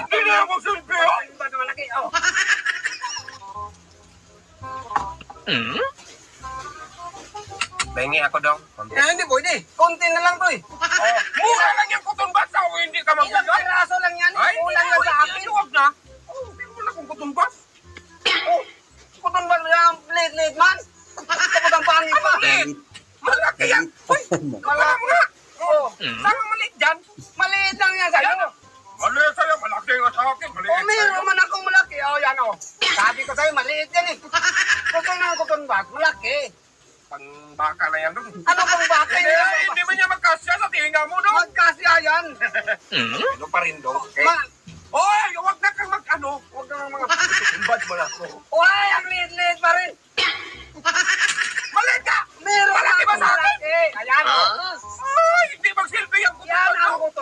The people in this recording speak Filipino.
Hindi na ako silbi. Cotton bud na malaki. Oh. Bengi ako dong. Hindi pwede. Konti na lang to eh. Oh, mura lang yung cotton bud sa hindi ka Ilang magbigay. piraso lang yan. Ay, Kulang lang sa akin. Huwag na. Oh, hindi mo na kung cotton bud. Oh, cotton bud lang. Late man. Tapos ang pangit pa. Malaki yan. Uy, kapalam nga. Oh, Saan ang maliit dyan? maliit lang yan sa'yo. Maliit sa'yo, malaki nga sa akin. Maliit Oh, mayroon man akong malaki. Oh, yan oh. Sabi ko sa'yo, maliit yan eh. Gusto na cotton bud, malaki. Pang baka na yan dong. Ano bang bakay Hindi, na hindi man niya magkasya sa tinga mo dong. magkasya yan? Ano pa rin dong? Okay? Ma- Oy, huwag na kang mag-ano. Huwag kang mga... Bad mo na ako. Uy, ang liit-liit pa rin. Maliit ka! Meron Malaki ba akong sa akin? malaki. Ayan oh.